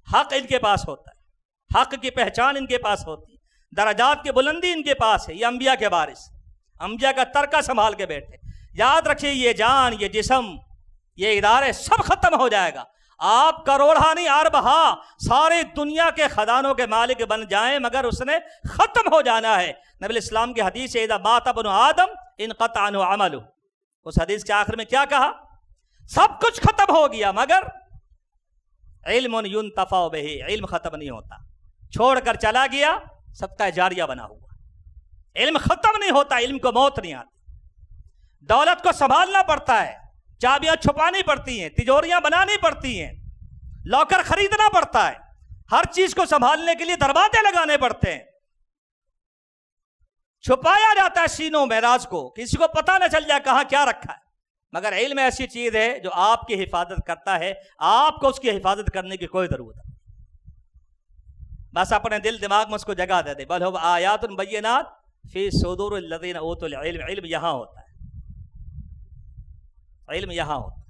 حق ان کے پاس ہوتا ہے، حق کی پہچان ان کے پاس ہوتی ہے، درجات کی بلندی ان کے پاس ہے. یہ انبیاء کے وارث، انبیاء کا ترکہ سنبھال کے بیٹھے. یاد رکھیے، یہ جان، یہ جسم، یہ ادارے سب ختم ہو جائے گا. آپ کروڑہ نہیں اربہ ساری دنیا کے خزانوں کے مالک بن جائیں مگر اس نے ختم ہو جانا ہے. نبی الاسلام کی حدیث ہے، اذا مات ابن آدم انقطع عنہ عملہ. اس حدیث کے آخر میں کیا کہا؟ سب کچھ ختم ہو گیا مگر علم ينتفع بہ. علم ختم نہیں ہوتا، چھوڑ کر چلا گیا صدقہ جاریہ بنا ہوا. علم ختم نہیں ہوتا، علم کو موت نہیں آتی. دولت کو سنبھالنا پڑتا ہے، چابیاں چھپانی پڑتی ہیں، تجوریاں بنانی پڑتی ہیں، لاکر خریدنا پڑتا ہے، ہر چیز کو سنبھالنے کے لیے دروازے لگانے پڑتے ہیں. چھپایا جاتا ہے سینوں میں راز کو، کسی کو پتہ نہ چل جائے کہاں کیا رکھا ہے. مگر علم ایسی چیز ہے جو آپ کی حفاظت کرتا ہے، آپ کو اس کی حفاظت کرنے کی کوئی ضرورت نہیں. بس اپنے دل دماغ میں اس کو جگہ دے دے. بل هو آیات بینات فی صدور الذین اوتوا العلم. علم یہاں ہوتا ہے، علم یہاں ہوتا ہے،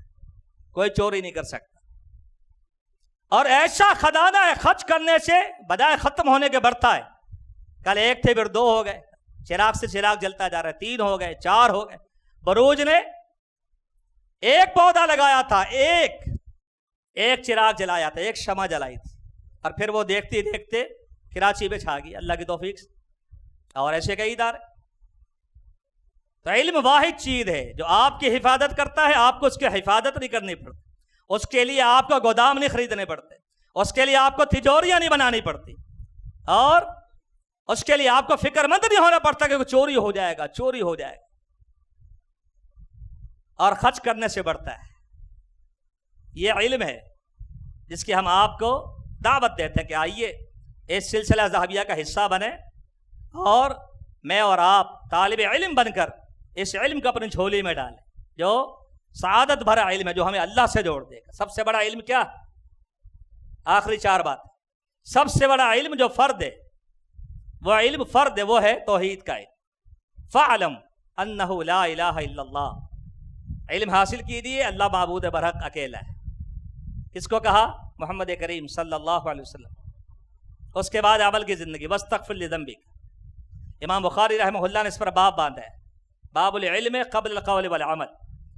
کوئی چوری نہیں کر سکتا. اور ایسا خزانہ ہے خرچ کرنے سے بجائے ختم ہونے کے بڑھتا ہے. کل ایک تھے پھر دو ہو گئے، چراغ سے چراغ جلتا جا رہا ہے، 3 ہو گئے، 4 ہو گئے. بروج نے ایک پودا لگایا تھا، ایک چراغ جلایا تھا، ایک شمع جلائی تھی، اور پھر وہ دیکھتے دیکھتے کراچی میں چھا گیا اللہ کی توفیق سے. اور ایسے کئی ادارے. تو علم واحد چیز ہے جو آپ کی حفاظت کرتا ہے. آپ کو اس کی حفاظت نہیں کرنی پڑتی، اس کے لیے آپ کو گودام نہیں خریدنے پڑتے، اس کے لیے آپ کو تجوریاں نہیں بنانی پڑتی، اور اس کے لیے آپ کو فکر مند نہیں ہونا پڑتا کہ چوری ہو جائے گا، چوری ہو جائے گا. اور خرچ کرنے سے بڑھتا ہے. یہ علم ہے جس کی ہم آپ کو دعوت دیتے ہیں کہ آئیے اس سلسلہ ذہبیہ کا حصہ بنے، اور میں اور آپ طالب علم بن کر اس علم کو اپنی جھولی میں ڈالیں جو سعادت بھرا علم ہے، جو ہمیں اللہ سے جوڑ دے گا. سب سے بڑا علم کیا؟ آخری 4 بات. سب سے بڑا علم جو فرد ہے، وہ علم فرد ہے، وہ ہے توحید کا علم. فَعْلَمْ أَنَّهُ لَا إِلَهَ إِلَّا اللَّهُ. علم حاصل کیجیے اللہ معبود برحق اکیلا ہے. کس کو کہا؟ محمد کریم صلی اللہ علیہ وسلم. اس کے بعد عمل کی زندگی. وَاسْتَغْفِرْ لِذَنبِكَ. امام بخاری رحمہ اللہ نے اس پر باب باندھا ہے، باب العلم قبل القول والعمل.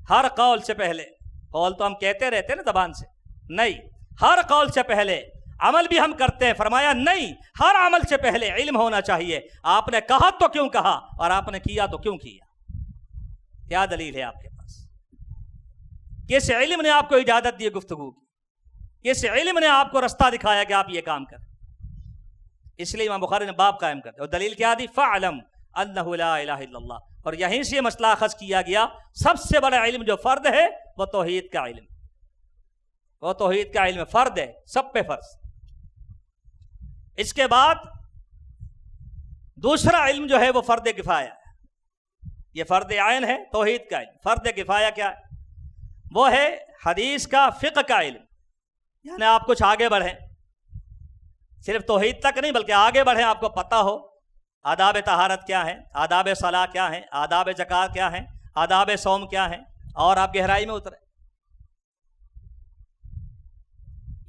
ہر قول سے پہلے، قول تو ہم کہتے رہتے ہیں نا زبان سے، نہیں، ہر قول سے پہلے عمل بھی ہم کرتے ہیں. فرمایا نہیں، ہر عمل سے پہلے علم ہونا چاہیے. آپ نے کہا تو کیوں کہا، اور آپ نے کیا تو کیوں کیا؟ کیا دلیل ہے آپ کے پاس؟ کس علم نے آپ کو اجازت دی گفتگو کی؟ کس علم نے آپ کو رستہ دکھایا کہ آپ یہ کام کریں؟ اس لیے امام بخاری نے باب قائم کر دیا. اور دلیل کیا دی؟ فَعْلَمْ أَنَّهُ لَا إِلَهَ إِلَّا اللَّهُ. اور یہیں سے مسئلہ اخذ کیا گیا، سب سے بڑا علم جو فرد ہے وہ توحید کا علم. وہ توحید کا علم فرد ہے، سب پہ فرض. اس کے بعد دوسرا علم جو ہے وہ فرد کفایہ ہے. یہ فرد عین ہے توحید کا علم. فرد کفایہ کیا ہے؟ وہ ہے حدیث کا، فقہ کا علم. یعنی آپ کچھ آگے بڑھیں، صرف توحید تک نہیں بلکہ آگے بڑھیں، آپ کو پتہ ہو آداب طہارت کیا ہیں، آداب صلاح کیا ہیں، آداب زکوٰۃ کیا ہیں، آداب صوم کیا ہیں، اور آپ گہرائی میں اتریں.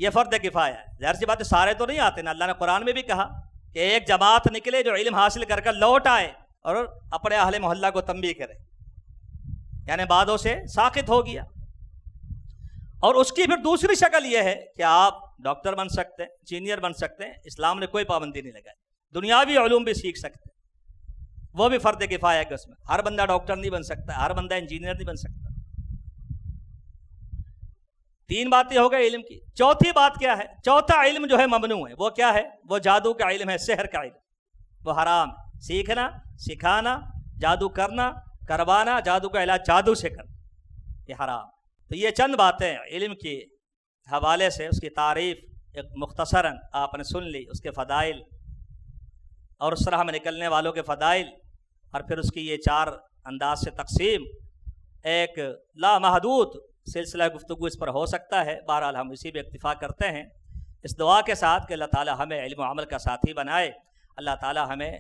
یہ فرد کفایہ ہے. ظاہر سی بات ہے سارے تو نہیں آتے نا. اللہ نے قرآن میں بھی کہا کہ ایک جماعت نکلے جو علم حاصل کر کر لوٹ آئے اور اپنے اہل محلہ کو تنبیہ کرے. یعنی بعدوں سے ساقط ہو گیا. اور اس کی پھر دوسری شکل یہ ہے کہ آپ ڈاکٹر بن سکتے ہیں, انجینئر بن سکتے ہیں, اسلام نے کوئی پابندی نہیں لگائی. دنیاوی علوم بھی سیکھ سکتے ہیں, وہ بھی فرض کفایہ ہے. اس میں ہر بندہ ڈاکٹر نہیں بن سکتا, ہر بندہ انجینئر نہیں بن سکتا. 3 باتیں ہو گئی علم کی. چوتھی بات کیا ہے؟ چوتھا علم جو ہے ممنوع ہے. وہ کیا ہے؟ وہ جادو کا علم ہے, سحر کا علم. وہ حرام ہے. سیکھنا, سکھانا, جادو کرنا, کروانا, جادو کا علاج جادو سے کرنا, یہ حرام. تو یہ چند باتیں علم کے حوالے سے, اس کی تعریف ایک مختصراً آپ نے سن لی, اس کے فضائل اور اس طرح میں نکلنے والوں کے فضائل, اور پھر اس کی یہ 4 انداز سے تقسیم. ایک لامحدود سلسلہ گفتگو اس پر ہو سکتا ہے. بہرحال ہم اسی پہ اکتفا کرتے ہیں, اس دعا کے ساتھ کہ اللہ تعالی ہمیں علم و عمل کا ساتھی بنائے. اللہ تعالی ہمیں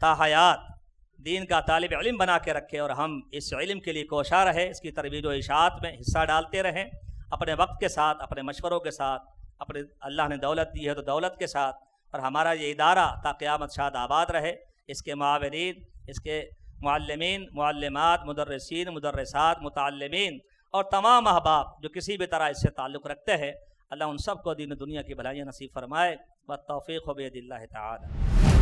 تا حیات دین کا طالب علم بنا کے رکھے, اور ہم اس علم کے لیے کوشاں رہے, اس کی ترویج و اشاعت میں حصہ ڈالتے رہیں, اپنے وقت کے ساتھ, اپنے مشوروں کے ساتھ, اپنے اللہ نے دولت دی ہے تو دولت کے ساتھ. اور ہمارا یہ ادارہ تا قیامت شاد آباد رہے. اس کے معاونین, اس کے معلمین, معلمات, مدرسین, مدرسات, متعلمین اور تمام احباب جو کسی بھی طرح اس سے تعلق رکھتے ہیں, اللہ ان سب کو دین و دنیا کی بھلائیاں نصیب فرمائے. والتوفیق بید اللہ تعالی.